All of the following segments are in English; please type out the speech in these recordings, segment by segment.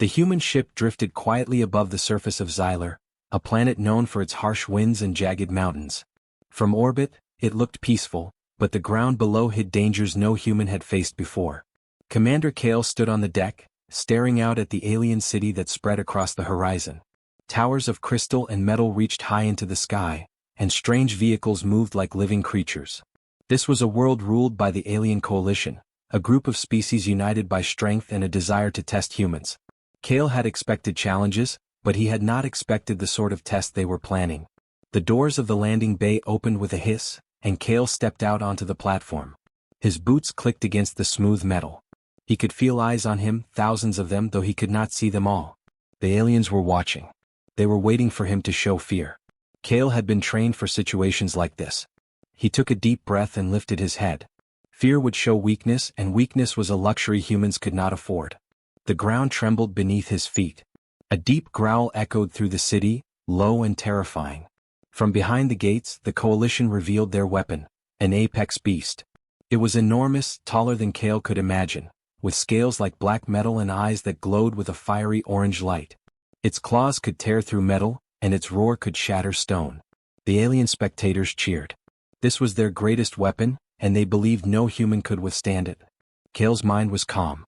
The human ship drifted quietly above the surface of Xylar, a planet known for its harsh winds and jagged mountains. From orbit, it looked peaceful, but the ground below hid dangers no human had faced before. Commander Kale stood on the deck, staring out at the alien city that spread across the horizon. Towers of crystal and metal reached high into the sky, and strange vehicles moved like living creatures. This was a world ruled by the Alien Coalition, a group of species united by strength and a desire to test humans. Kale had expected challenges, but he had not expected the sort of test they were planning. The doors of the landing bay opened with a hiss, and Kale stepped out onto the platform. His boots clicked against the smooth metal. He could feel eyes on him, thousands of them, though he could not see them all. The aliens were watching. They were waiting for him to show fear. Kale had been trained for situations like this. He took a deep breath and lifted his head. Fear would show weakness, and weakness was a luxury humans could not afford. The ground trembled beneath his feet. A deep growl echoed through the city, low and terrifying. From behind the gates, the coalition revealed their weapon, an apex beast. It was enormous, taller than Kale could imagine, with scales like black metal and eyes that glowed with a fiery orange light. Its claws could tear through metal, and its roar could shatter stone. The alien spectators cheered. This was their greatest weapon, and they believed no human could withstand it. Kale's mind was calm.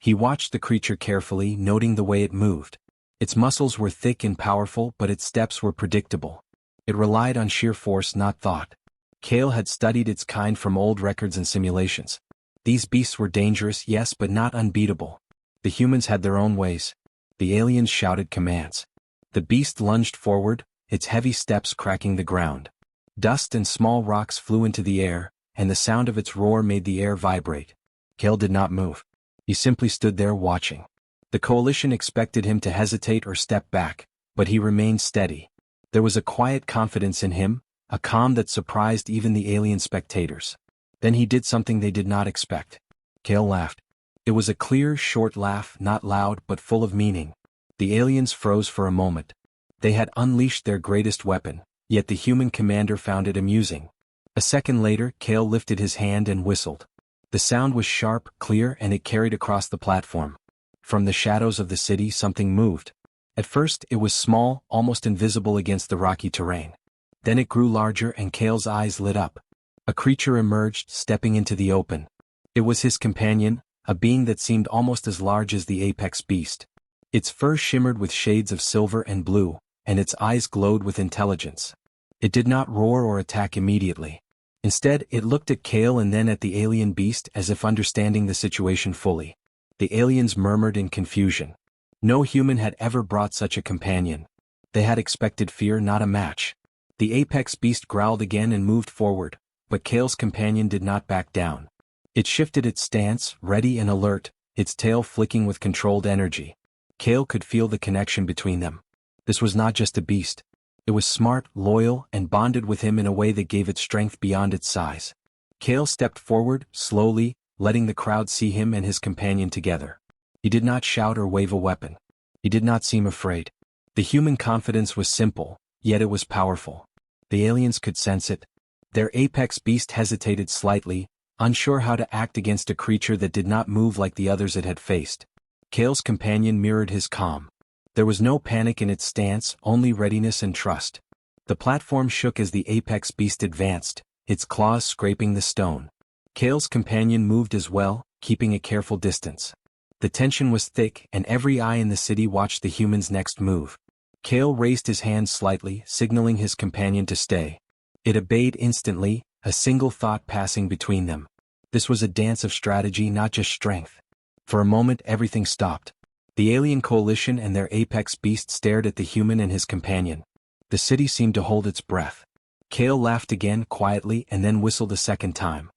He watched the creature carefully, noting the way it moved. Its muscles were thick and powerful, but its steps were predictable. It relied on sheer force, not thought. Kale had studied its kind from old records and simulations. These beasts were dangerous, yes, but not unbeatable. The humans had their own ways. The aliens shouted commands. The beast lunged forward, its heavy steps cracking the ground. Dust and small rocks flew into the air, and the sound of its roar made the air vibrate. Kale did not move. He simply stood there watching. The coalition expected him to hesitate or step back, but he remained steady. There was a quiet confidence in him, a calm that surprised even the alien spectators. Then he did something they did not expect. Kale laughed. It was a clear, short laugh, not loud but full of meaning. The aliens froze for a moment. They had unleashed their greatest weapon, yet the human commander found it amusing. A second later, Kale lifted his hand and whistled. The sound was sharp, clear, and it carried across the platform. From the shadows of the city, something moved. At first, it was small, almost invisible against the rocky terrain. Then it grew larger and Kale's eyes lit up. A creature emerged, stepping into the open. It was his companion, a being that seemed almost as large as the apex beast. Its fur shimmered with shades of silver and blue, and its eyes glowed with intelligence. It did not roar or attack immediately. Instead, it looked at Kale and then at the alien beast as if understanding the situation fully. The aliens murmured in confusion. No human had ever brought such a companion. They had expected fear, not a match. The apex beast growled again and moved forward, but Kale's companion did not back down. It shifted its stance, ready and alert, its tail flicking with controlled energy. Kale could feel the connection between them. This was not just a beast. It was smart, loyal, and bonded with him in a way that gave it strength beyond its size. Kale stepped forward, slowly, letting the crowd see him and his companion together. He did not shout or wave a weapon. He did not seem afraid. The human confidence was simple, yet it was powerful. The aliens could sense it. Their apex beast hesitated slightly, unsure how to act against a creature that did not move like the others it had faced. Kale's companion mirrored his calm. There was no panic in its stance, only readiness and trust. The platform shook as the apex beast advanced, its claws scraping the stone. Kale's companion moved as well, keeping a careful distance. The tension was thick, and every eye in the city watched the human's next move. Kale raised his hand slightly, signaling his companion to stay. It obeyed instantly, a single thought passing between them. This was a dance of strategy, not just strength. For a moment, everything stopped. The alien coalition and their apex beast stared at the human and his companion. The city seemed to hold its breath. Kale laughed again, quietly, and then whistled a second time.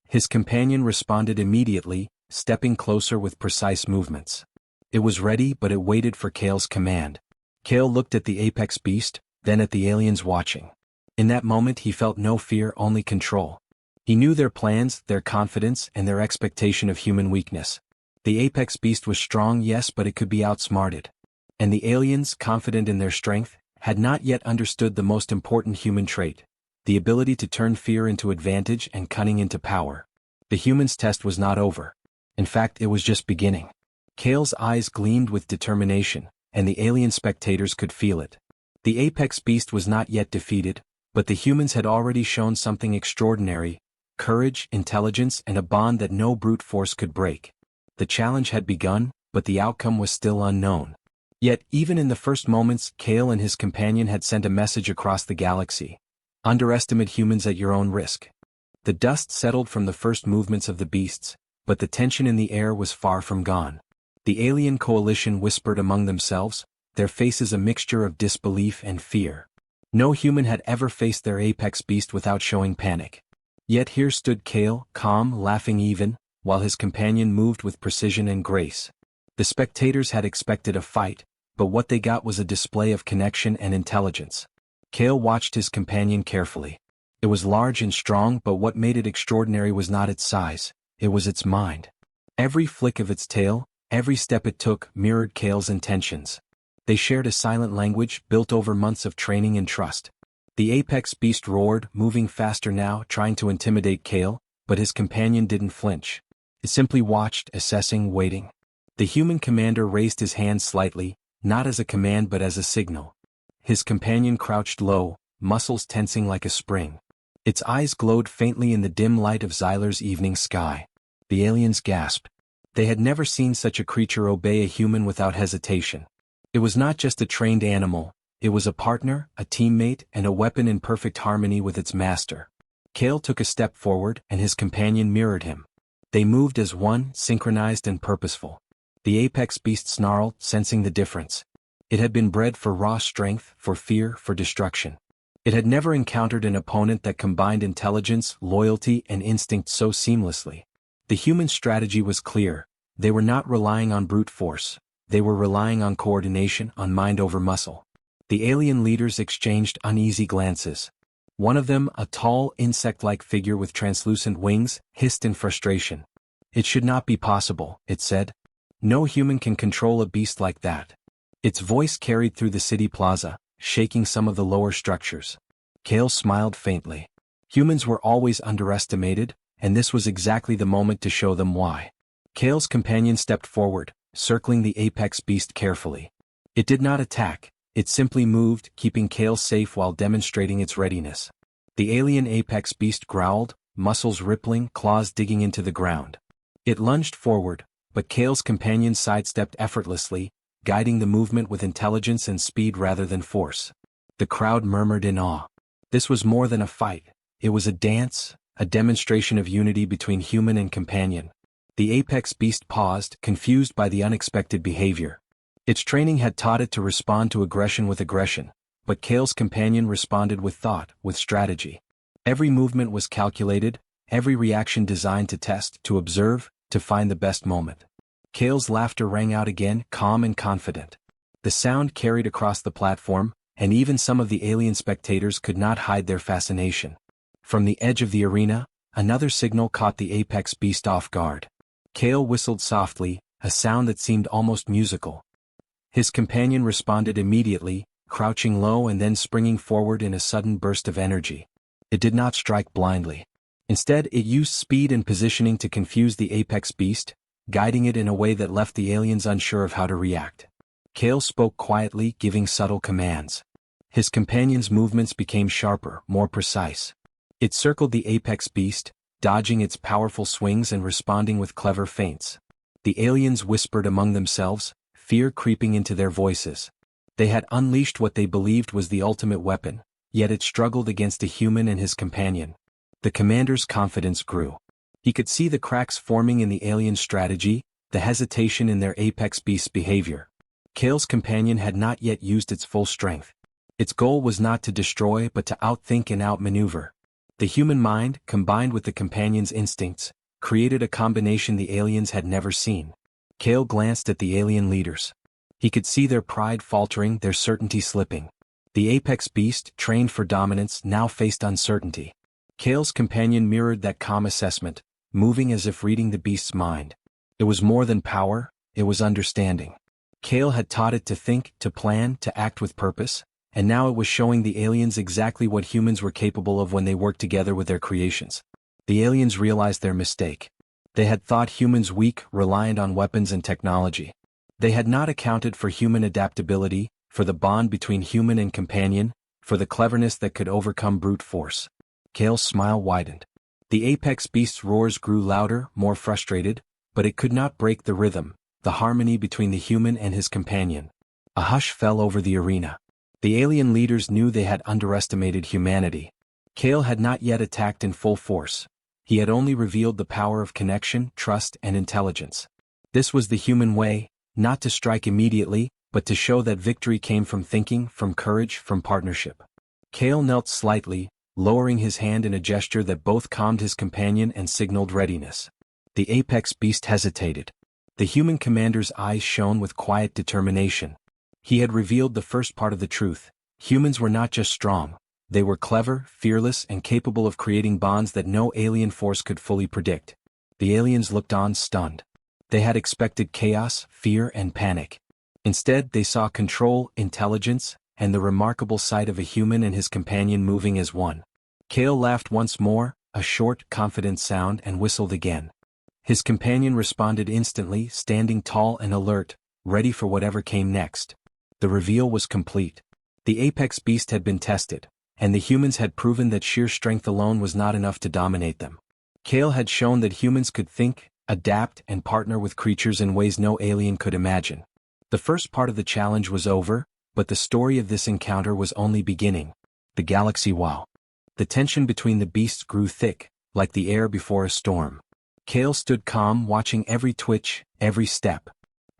His companion responded immediately, stepping closer with precise movements. It was ready, but it waited for Kale's command. Kale looked at the apex beast, then at the aliens watching. In that moment he felt no fear, only control. He knew their plans, their confidence, and their expectation of human weakness. The apex beast was strong, yes, but it could be outsmarted. And the aliens, confident in their strength, had not yet understood the most important human trait, the ability to turn fear into advantage and cunning into power. The humans' test was not over. In fact, it was just beginning. Kale's eyes gleamed with determination, and the alien spectators could feel it. The apex beast was not yet defeated, but the humans had already shown something extraordinary: courage, intelligence, and a bond that no brute force could break. The challenge had begun, but the outcome was still unknown. Yet, even in the first moments, Kale and his companion had sent a message across the galaxy: underestimate humans at your own risk. The dust settled from the first movements of the beasts, but the tension in the air was far from gone. The alien coalition whispered among themselves, their faces a mixture of disbelief and fear. No human had ever faced their apex beast without showing panic. Yet here stood Kale, calm, laughing even, while his companion moved with precision and grace. The spectators had expected a fight, but what they got was a display of connection and intelligence. Kale watched his companion carefully. It was large and strong, but what made it extraordinary was not its size, it was its mind. Every flick of its tail, every step it took, mirrored Kale's intentions. They shared a silent language built over months of training and trust. The apex beast roared, moving faster now, trying to intimidate Kale, but his companion didn't flinch. It simply watched, assessing, waiting. The human commander raised his hand slightly, not as a command but as a signal. His companion crouched low, muscles tensing like a spring. Its eyes glowed faintly in the dim light of Xyler's evening sky. The aliens gasped. They had never seen such a creature obey a human without hesitation. It was not just a trained animal, it was a partner, a teammate, and a weapon in perfect harmony with its master. Kale took a step forward, and his companion mirrored him. They moved as one, synchronized and purposeful. The apex beast snarled, sensing the difference. It had been bred for raw strength, for fear, for destruction. It had never encountered an opponent that combined intelligence, loyalty, and instinct so seamlessly. The human strategy was clear. They were not relying on brute force. They were relying on coordination, on mind over muscle. The alien leaders exchanged uneasy glances. One of them, a tall, insect-like figure with translucent wings, hissed in frustration. "It should not be possible," it said. "No human can control a beast like that." Its voice carried through the city plaza, shaking some of the lower structures. Kale smiled faintly. Humans were always underestimated, and this was exactly the moment to show them why. Kale's companion stepped forward, circling the apex beast carefully. It did not attack, it simply moved, keeping Kale safe while demonstrating its readiness. The alien apex beast growled, muscles rippling, claws digging into the ground. It lunged forward, but Kale's companion sidestepped effortlessly, guiding the movement with intelligence and speed rather than force. The crowd murmured in awe. This was more than a fight, it was a dance, a demonstration of unity between human and companion. The apex beast paused, confused by the unexpected behavior. Its training had taught it to respond to aggression with aggression, but Kale's companion responded with thought, with strategy. Every movement was calculated, every reaction designed to test, to observe, to find the best moment. Kale's laughter rang out again, calm and confident. The sound carried across the platform, and even some of the alien spectators could not hide their fascination. From the edge of the arena, another signal caught the apex beast off guard. Kale whistled softly, a sound that seemed almost musical. His companion responded immediately, crouching low and then springing forward in a sudden burst of energy. It did not strike blindly. Instead, it used speed and positioning to confuse the apex beast, guiding it in a way that left the aliens unsure of how to react. Kale spoke quietly, giving subtle commands. His companion's movements became sharper, more precise. It circled the apex beast, dodging its powerful swings and responding with clever feints. The aliens whispered among themselves, fear creeping into their voices. They had unleashed what they believed was the ultimate weapon, yet it struggled against a human and his companion. The commander's confidence grew. He could see the cracks forming in the alien strategy, the hesitation in their apex beast's behavior. Kale's companion had not yet used its full strength. Its goal was not to destroy but to outthink and outmaneuver. The human mind, combined with the companion's instincts, created a combination the aliens had never seen. Kale glanced at the alien leaders. He could see their pride faltering, their certainty slipping. The apex beast, trained for dominance, now faced uncertainty. Kale's companion mirrored that calm assessment, moving as if reading the beast's mind. It was more than power, it was understanding. Kale had taught it to think, to plan, to act with purpose, and now it was showing the aliens exactly what humans were capable of when they worked together with their creations. The aliens realized their mistake. They had thought humans weak, reliant on weapons and technology. They had not accounted for human adaptability, for the bond between human and companion, for the cleverness that could overcome brute force. Kale's smile widened. The apex beast's roars grew louder, more frustrated, but it could not break the rhythm, the harmony between the human and his companion. A hush fell over the arena. The alien leaders knew they had underestimated humanity. Kale had not yet attacked in full force. He had only revealed the power of connection, trust, and intelligence. This was the human way, not to strike immediately, but to show that victory came from thinking, from courage, from partnership. Kale knelt slightly, lowering his hand in a gesture that both calmed his companion and signaled readiness. The apex beast hesitated. The human commander's eyes shone with quiet determination. He had revealed the first part of the truth. Humans were not just strong. They were clever, fearless, and capable of creating bonds that no alien force could fully predict. The aliens looked on stunned. They had expected chaos, fear, and panic. Instead, they saw control, intelligence, and the remarkable sight of a human and his companion moving as one. Kale laughed once more, a short, confident sound, and whistled again. His companion responded instantly, standing tall and alert, ready for whatever came next. The reveal was complete. The apex beast had been tested, and the humans had proven that sheer strength alone was not enough to dominate them. Kale had shown that humans could think, adapt, and partner with creatures in ways no alien could imagine. The first part of the challenge was over, but the story of this encounter was only beginning. The galaxy wow. The tension between the beasts grew thick, like the air before a storm. Kale stood calm, watching every twitch, every step.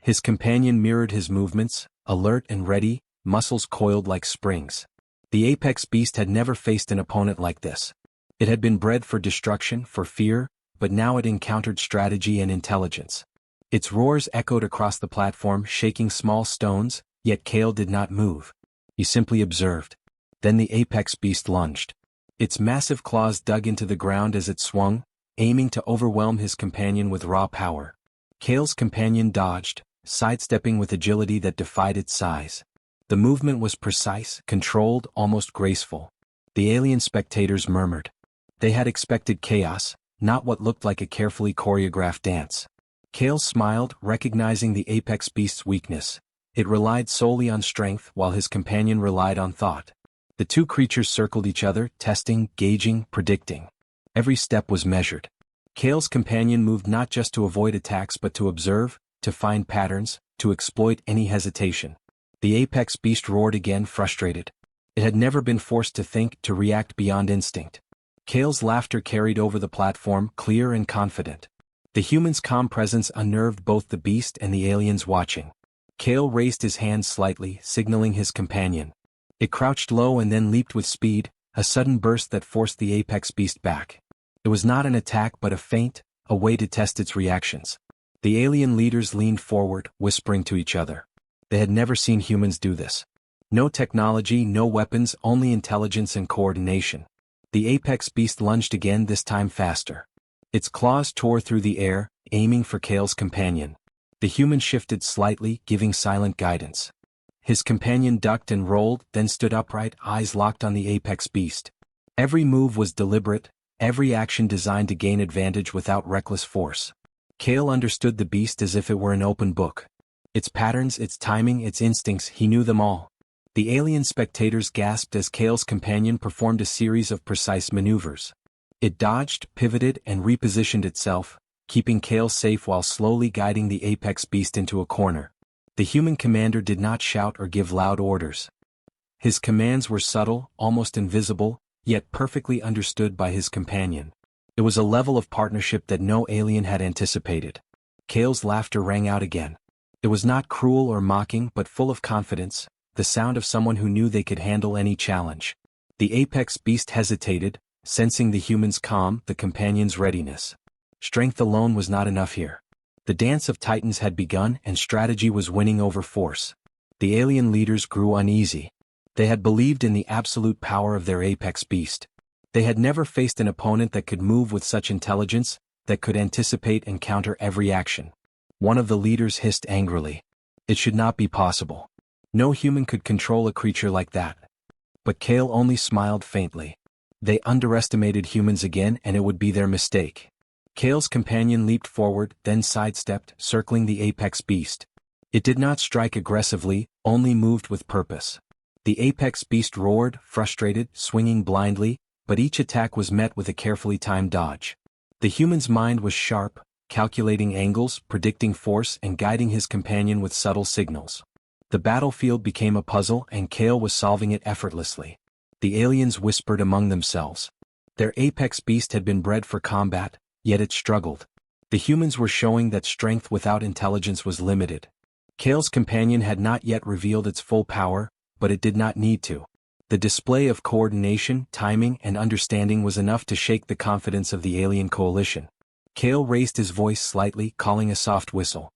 His companion mirrored his movements, alert and ready, muscles coiled like springs. The apex beast had never faced an opponent like this. It had been bred for destruction, for fear, but now it encountered strategy and intelligence. Its roars echoed across the platform, shaking small stones, yet Kale did not move. He simply observed. Then the apex beast lunged. Its massive claws dug into the ground as it swung, aiming to overwhelm his companion with raw power. Kale's companion dodged, sidestepping with agility that defied its size. The movement was precise, controlled, almost graceful. The alien spectators murmured. They had expected chaos, not what looked like a carefully choreographed dance. Kale smiled, recognizing the apex beast's weakness. It relied solely on strength, while his companion relied on thought. The two creatures circled each other, testing, gauging, predicting. Every step was measured. Kale's companion moved not just to avoid attacks but to observe, to find patterns, to exploit any hesitation. The apex beast roared again, frustrated. It had never been forced to think, to react beyond instinct. Kale's laughter carried over the platform, clear and confident. The human's calm presence unnerved both the beast and the aliens watching. Kale raised his hand slightly, signaling his companion. It crouched low and then leaped with speed, a sudden burst that forced the apex beast back. It was not an attack but a feint, a way to test its reactions. The alien leaders leaned forward, whispering to each other. They had never seen humans do this. No technology, no weapons, only intelligence and coordination. The apex beast lunged again, this time faster. Its claws tore through the air, aiming for Kale's companion. The human shifted slightly, giving silent guidance. His companion ducked and rolled, then stood upright, eyes locked on the apex beast. Every move was deliberate, every action designed to gain advantage without reckless force. Kale understood the beast as if it were an open book. Its patterns, its timing, its instincts, he knew them all. The alien spectators gasped as Kale's companion performed a series of precise maneuvers. It dodged, pivoted, and repositioned itself, keeping Kale safe while slowly guiding the apex beast into a corner. The human commander did not shout or give loud orders. His commands were subtle, almost invisible, yet perfectly understood by his companion. It was a level of partnership that no alien had anticipated. Kale's laughter rang out again. It was not cruel or mocking but full of confidence, the sound of someone who knew they could handle any challenge. The apex beast hesitated, sensing the human's calm, the companion's readiness. Strength alone was not enough here. The dance of titans had begun and strategy was winning over force. The alien leaders grew uneasy. They had believed in the absolute power of their apex beast. They had never faced an opponent that could move with such intelligence, that could anticipate and counter every action. One of the leaders hissed angrily. It should not be possible. No human could control a creature like that. But Kale only smiled faintly. They underestimated humans again and it would be their mistake. Kale's companion leaped forward, then sidestepped, circling the apex beast. It did not strike aggressively, only moved with purpose. The apex beast roared, frustrated, swinging blindly, but each attack was met with a carefully timed dodge. The human's mind was sharp, calculating angles, predicting force, and guiding his companion with subtle signals. The battlefield became a puzzle, and Kale was solving it effortlessly. The aliens whispered among themselves. Their apex beast had been bred for combat, yet it struggled. The humans were showing that strength without intelligence was limited. Kale's companion had not yet revealed its full power, but it did not need to. The display of coordination, timing, and understanding was enough to shake the confidence of the alien coalition. Kale raised his voice slightly, calling a soft whistle.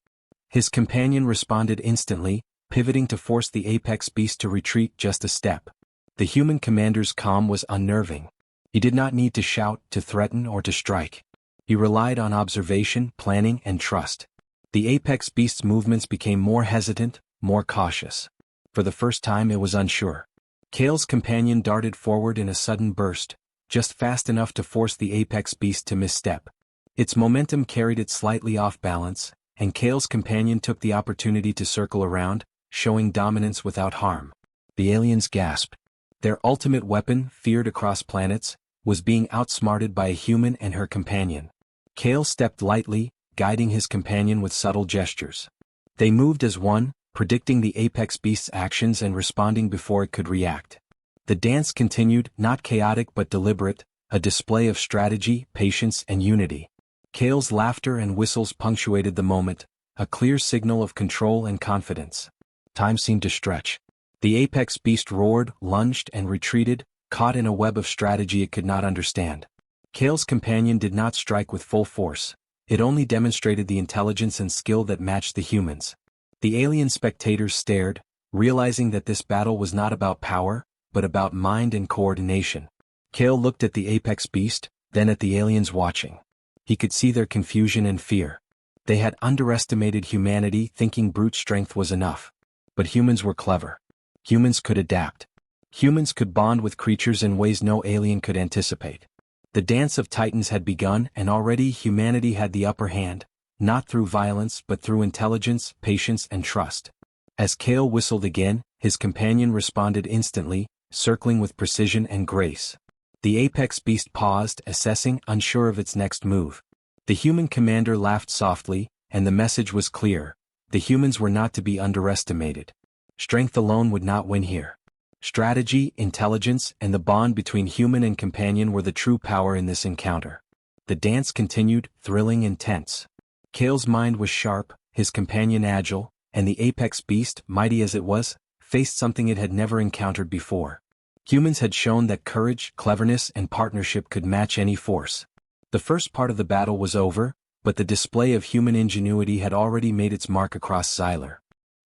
His companion responded instantly, pivoting to force the apex beast to retreat just a step. The human commander's calm was unnerving. He did not need to shout, to threaten, or to strike. He relied on observation, planning, and trust. The apex beast's movements became more hesitant, more cautious. For the first time it was unsure. Kale's companion darted forward in a sudden burst, just fast enough to force the apex beast to misstep. Its momentum carried it slightly off balance, and Kale's companion took the opportunity to circle around, showing dominance without harm. The aliens gasped. Their ultimate weapon, feared across planets, was being outsmarted by a human and her companion. Kale stepped lightly, guiding his companion with subtle gestures. They moved as one, predicting the apex beast's actions and responding before it could react. The dance continued, not chaotic but deliberate, a display of strategy, patience, and unity. Kale's laughter and whistles punctuated the moment, a clear signal of control and confidence. Time seemed to stretch. The apex beast roared, lunged, and retreated, caught in a web of strategy it could not understand. Kale's companion did not strike with full force. It only demonstrated the intelligence and skill that matched the humans. The alien spectators stared, realizing that this battle was not about power, but about mind and coordination. Kale looked at the apex beast, then at the aliens watching. He could see their confusion and fear. They had underestimated humanity, thinking brute strength was enough. But humans were clever. Humans could adapt. Humans could bond with creatures in ways no alien could anticipate. The dance of titans had begun, and already humanity had the upper hand, not through violence but through intelligence, patience, and trust. As Kale whistled again, his companion responded instantly, circling with precision and grace. The apex beast paused, assessing, unsure of its next move. The human commander laughed softly, and the message was clear. The humans were not to be underestimated. Strength alone would not win here. Strategy, intelligence, and the bond between human and companion were the true power in this encounter. The dance continued, thrilling and tense. Kale's mind was sharp, his companion agile, and the apex beast, mighty as it was, faced something it had never encountered before. Humans had shown that courage, cleverness, and partnership could match any force. The first part of the battle was over, but the display of human ingenuity had already made its mark across Xylar.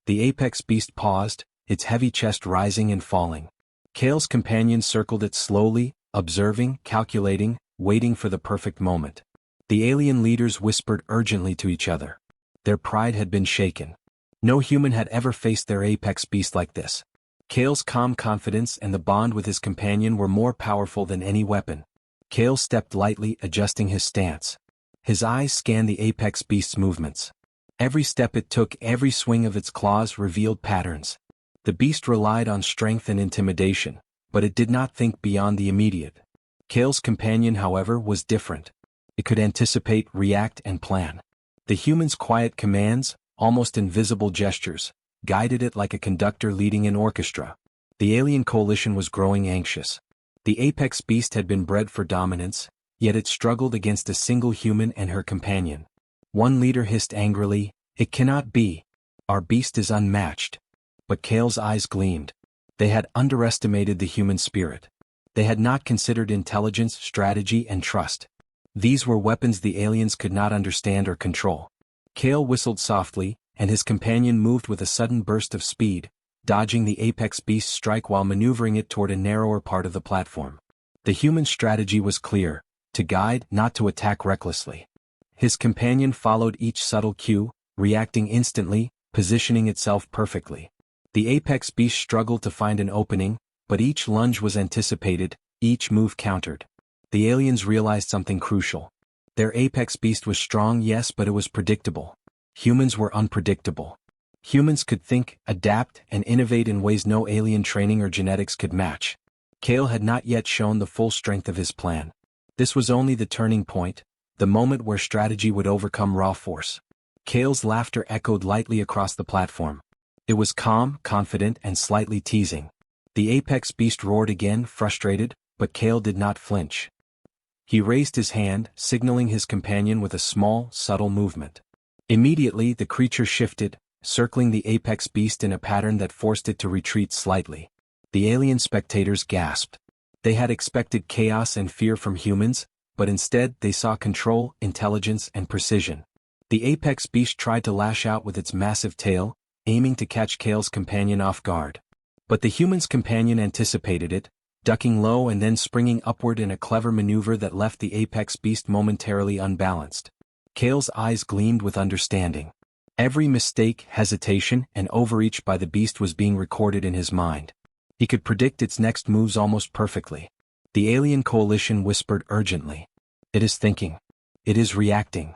The apex beast paused, its heavy chest rising and falling. Kale's companion circled it slowly, observing, calculating, waiting for the perfect moment. The alien leaders whispered urgently to each other. Their pride had been shaken. No human had ever faced their apex beast like this. Kale's calm confidence and the bond with his companion were more powerful than any weapon. Kale stepped lightly, adjusting his stance. His eyes scanned the apex beast's movements. Every step it took, every swing of its claws revealed patterns. The beast relied on strength and intimidation, but it did not think beyond the immediate. Kale's companion, however, was different. It could anticipate, react, and plan. The human's quiet commands, almost invisible gestures, guided it like a conductor leading an orchestra. The alien coalition was growing anxious. The apex beast had been bred for dominance, yet it struggled against a single human and her companion. One leader hissed angrily, "It cannot be. Our beast is unmatched." But Kale's eyes gleamed. They had underestimated the human spirit. They had not considered intelligence, strategy, and trust. These were weapons the aliens could not understand or control. Kale whistled softly, and his companion moved with a sudden burst of speed, dodging the apex beast's strike while maneuvering it toward a narrower part of the platform. The human strategy was clear: to guide, not to attack recklessly. His companion followed each subtle cue, reacting instantly, positioning itself perfectly. The apex beast struggled to find an opening, but each lunge was anticipated, each move countered. The aliens realized something crucial. Their apex beast was strong, yes, but it was predictable. Humans were unpredictable. Humans could think, adapt, and innovate in ways no alien training or genetics could match. Kale had not yet shown the full strength of his plan. This was only the turning point, the moment where strategy would overcome raw force. Kale's laughter echoed lightly across the platform. It was calm, confident, and slightly teasing. The apex beast roared again, frustrated, but Kale did not flinch. He raised his hand, signaling his companion with a small, subtle movement. Immediately, the creature shifted, circling the apex beast in a pattern that forced it to retreat slightly. The alien spectators gasped. They had expected chaos and fear from humans, but instead they saw control, intelligence, and precision. The apex beast tried to lash out with its massive tail, aiming to catch Kale's companion off guard. But the human's companion anticipated it, ducking low and then springing upward in a clever maneuver that left the apex beast momentarily unbalanced. Kale's eyes gleamed with understanding. Every mistake, hesitation, and overreach by the beast was being recorded in his mind. He could predict its next moves almost perfectly. The alien coalition whispered urgently. "It is thinking. It is reacting."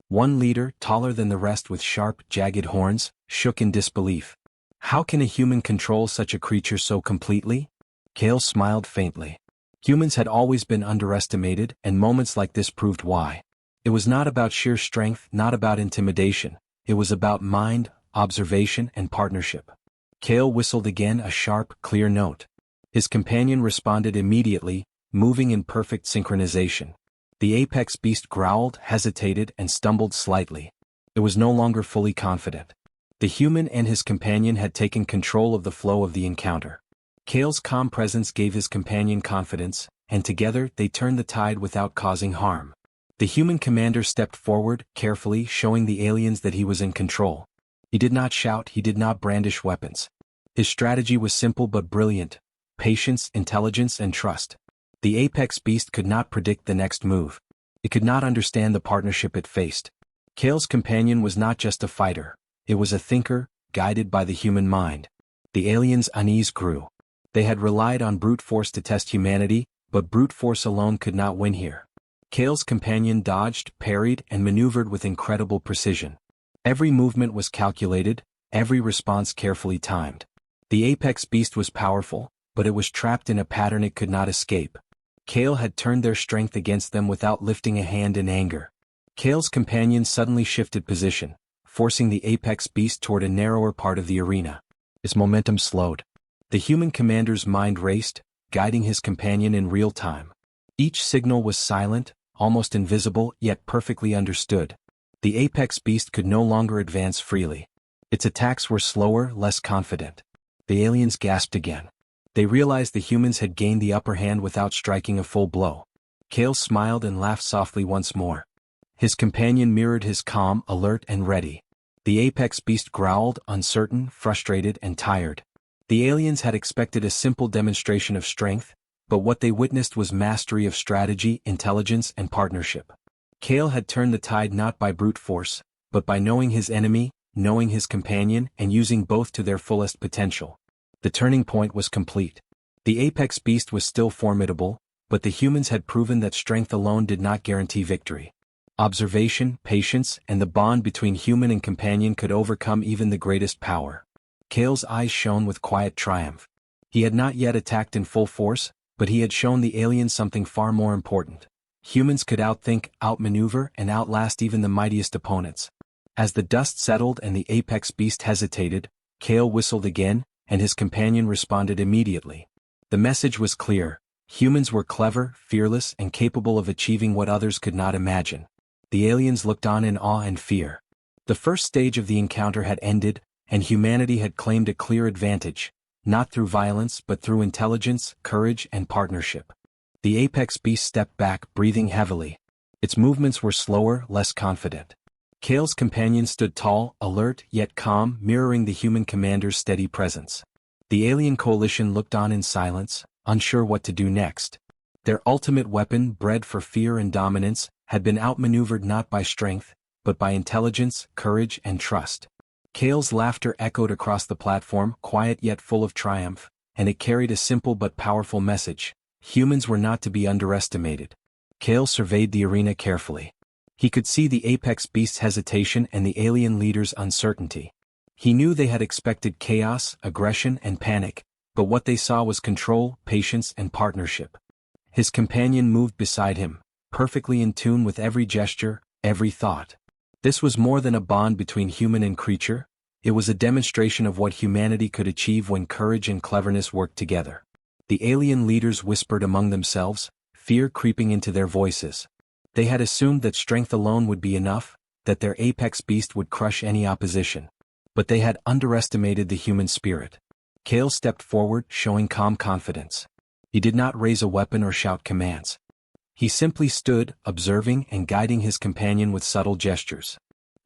One leader, taller than the rest with sharp, jagged horns, shook in disbelief. "How can a human control such a creature so completely?" Kale smiled faintly. Humans had always been underestimated, and moments like this proved why. It was not about sheer strength, not about intimidation. It was about mind, observation, and partnership. Kale whistled again, a sharp, clear note. His companion responded immediately, moving in perfect synchronization. The apex beast growled, hesitated, and stumbled slightly. It was no longer fully confident. The human and his companion had taken control of the flow of the encounter. Kale's calm presence gave his companion confidence, and together they turned the tide without causing harm. The human commander stepped forward, carefully showing the aliens that he was in control. He did not shout, he did not brandish weapons. His strategy was simple but brilliant: patience, intelligence, and trust. The apex beast could not predict the next move. It could not understand the partnership it faced. Kale's companion was not just a fighter. It was a thinker, guided by the human mind. The aliens' unease grew. They had relied on brute force to test humanity, but brute force alone could not win here. Kale's companion dodged, parried, and maneuvered with incredible precision. Every movement was calculated, every response carefully timed. The apex beast was powerful, but it was trapped in a pattern it could not escape. Kale had turned their strength against them without lifting a hand in anger. Kale's companion suddenly shifted position, forcing the apex beast toward a narrower part of the arena. His momentum slowed. The human commander's mind raced, guiding his companion in real time. Each signal was silent, almost invisible, yet perfectly understood. The apex beast could no longer advance freely. Its attacks were slower, less confident. The aliens gasped again. They realized the humans had gained the upper hand without striking a full blow. Kale smiled and laughed softly once more. His companion mirrored his calm, alert, and ready. The apex beast growled, uncertain, frustrated, and tired. The aliens had expected a simple demonstration of strength, but what they witnessed was mastery of strategy, intelligence, and partnership. Kale had turned the tide not by brute force, but by knowing his enemy, knowing his companion, and using both to their fullest potential. The turning point was complete. The apex beast was still formidable, but the humans had proven that strength alone did not guarantee victory. Observation, patience, and the bond between human and companion could overcome even the greatest power. Kale's eyes shone with quiet triumph. He had not yet attacked in full force, but he had shown the aliens something far more important. Humans could outthink, outmaneuver, and outlast even the mightiest opponents. As the dust settled and the apex beast hesitated, Kale whistled again, and his companion responded immediately. The message was clear. Humans were clever, fearless, and capable of achieving what others could not imagine. The aliens looked on in awe and fear. The first stage of the encounter had ended, and humanity had claimed a clear advantage, not through violence but through intelligence, courage, and partnership. The apex beast stepped back, breathing heavily. Its movements were slower, less confident. Kale's companion stood tall, alert, yet calm, mirroring the human commander's steady presence. The alien coalition looked on in silence, unsure what to do next. Their ultimate weapon, bred for fear and dominance, had been outmaneuvered not by strength, but by intelligence, courage, and trust. Kale's laughter echoed across the platform, quiet yet full of triumph, and it carried a simple but powerful message. Humans were not to be underestimated. Kale surveyed the arena carefully. He could see the apex beast's hesitation and the alien leader's uncertainty. He knew they had expected chaos, aggression, and panic, but what they saw was control, patience, and partnership. His companion moved beside him, perfectly in tune with every gesture, every thought. This was more than a bond between human and creature. It was a demonstration of what humanity could achieve when courage and cleverness worked together. The alien leaders whispered among themselves, fear creeping into their voices. They had assumed that strength alone would be enough, that their apex beast would crush any opposition. But they had underestimated the human spirit. Kale stepped forward, showing calm confidence. He did not raise a weapon or shout commands. He simply stood, observing and guiding his companion with subtle gestures.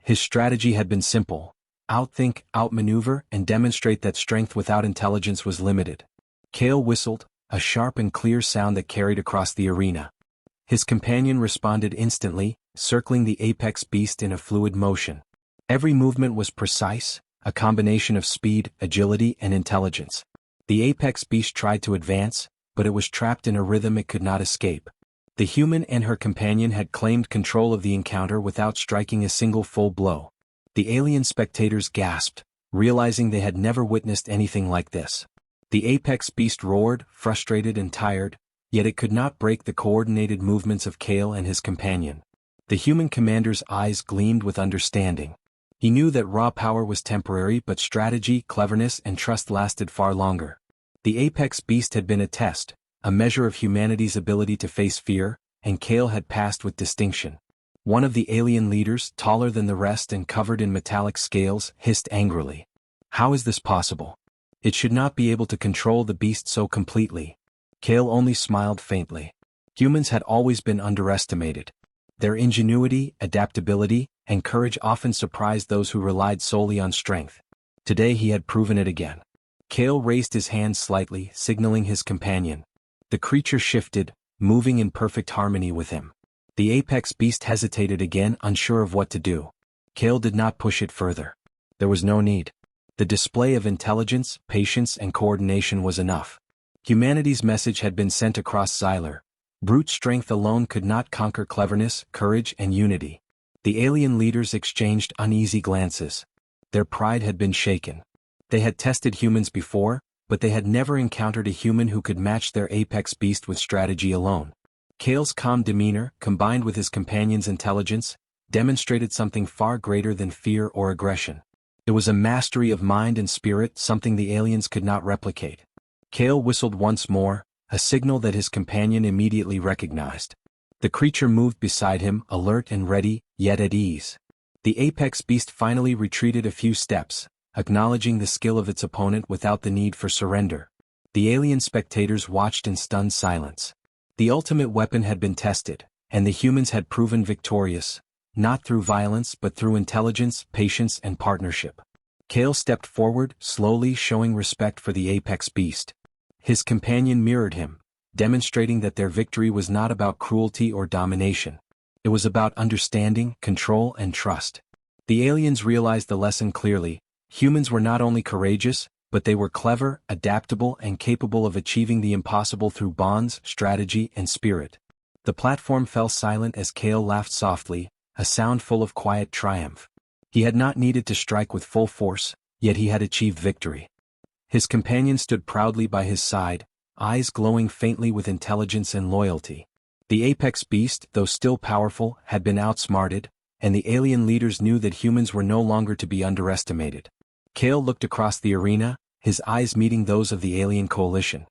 His strategy had been simple: outthink, outmaneuver, and demonstrate that strength without intelligence was limited. Kale whistled, a sharp and clear sound that carried across the arena. His companion responded instantly, circling the apex beast in a fluid motion. Every movement was precise, a combination of speed, agility, and intelligence. The apex beast tried to advance, but it was trapped in a rhythm it could not escape. The human and her companion had claimed control of the encounter without striking a single full blow. The alien spectators gasped, realizing they had never witnessed anything like this. The apex beast roared, frustrated and tired, yet it could not break the coordinated movements of Kale and his companion. The human commander's eyes gleamed with understanding. He knew that raw power was temporary, but strategy, cleverness, and trust lasted far longer. The apex beast had been a test, a measure of humanity's ability to face fear, and Kale had passed with distinction. One of the alien leaders, taller than the rest and covered in metallic scales, hissed angrily. "How is this possible? It should not be able to control the beast so completely." Kale only smiled faintly. Humans had always been underestimated. Their ingenuity, adaptability, and courage often surprised those who relied solely on strength. Today he had proven it again. Kale raised his hand slightly, signaling his companion. The creature shifted, moving in perfect harmony with him. The apex beast hesitated again, unsure of what to do. Kale did not push it further. There was no need. The display of intelligence, patience, and coordination was enough. Humanity's message had been sent across Xylar. Brute strength alone could not conquer cleverness, courage, and unity. The alien leaders exchanged uneasy glances. Their pride had been shaken. They had tested humans before, but they had never encountered a human who could match their apex beast with strategy alone. Kale's calm demeanor, combined with his companion's intelligence, demonstrated something far greater than fear or aggression. It was a mastery of mind and spirit, something the aliens could not replicate. Kale whistled once more, a signal that his companion immediately recognized. The creature moved beside him, alert and ready, yet at ease. The apex beast finally retreated a few steps, acknowledging the skill of its opponent without the need for surrender. The alien spectators watched in stunned silence. The ultimate weapon had been tested, and the humans had proven victorious, not through violence but through intelligence, patience, and partnership. Kale stepped forward, slowly showing respect for the apex beast. His companion mirrored him, demonstrating that their victory was not about cruelty or domination. It was about understanding, control, and trust. The aliens realized the lesson clearly. Humans were not only courageous, but they were clever, adaptable, and capable of achieving the impossible through bonds, strategy, and spirit. The platform fell silent as Kale laughed softly, a sound full of quiet triumph. He had not needed to strike with full force, yet he had achieved victory. His companion stood proudly by his side, eyes glowing faintly with intelligence and loyalty. The apex beast, though still powerful, had been outsmarted, and the alien leaders knew that humans were no longer to be underestimated. Kale looked across the arena, his eyes meeting those of the alien coalition.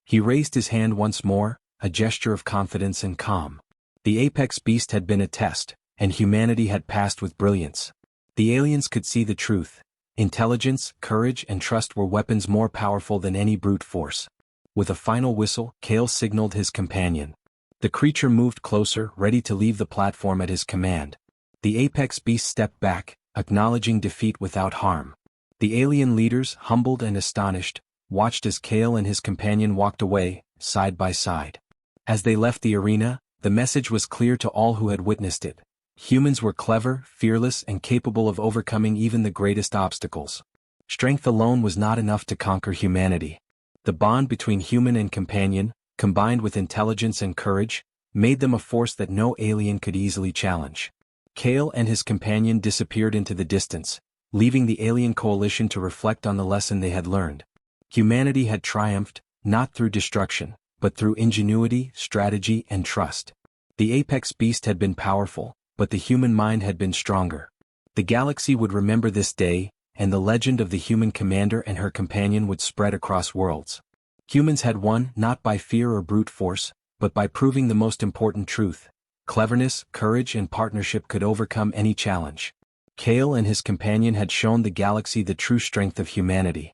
He raised his hand once more, a gesture of confidence and calm. The apex beast had been a test, and humanity had passed with brilliance. The aliens could see the truth. Intelligence, courage, and trust were weapons more powerful than any brute force. With a final whistle, Kale signaled his companion. The creature moved closer, ready to leave the platform at his command. The apex beast stepped back, acknowledging defeat without harm. The alien leaders, humbled and astonished, watched as Kale and his companion walked away, side by side. As they left the arena, the message was clear to all who had witnessed it. Humans were clever, fearless, and capable of overcoming even the greatest obstacles. Strength alone was not enough to conquer humanity. The bond between human and companion, combined with intelligence and courage, made them a force that no alien could easily challenge. Kale and his companion disappeared into the distance, leaving the alien coalition to reflect on the lesson they had learned. Humanity had triumphed, not through destruction, but through ingenuity, strategy, and trust. The apex beast had been powerful, but the human mind had been stronger. The galaxy would remember this day, and the legend of the human commander and her companion would spread across worlds. Humans had won not by fear or brute force, but by proving the most important truth: cleverness, courage, and partnership could overcome any challenge. Kale and his companion had shown the galaxy the true strength of humanity.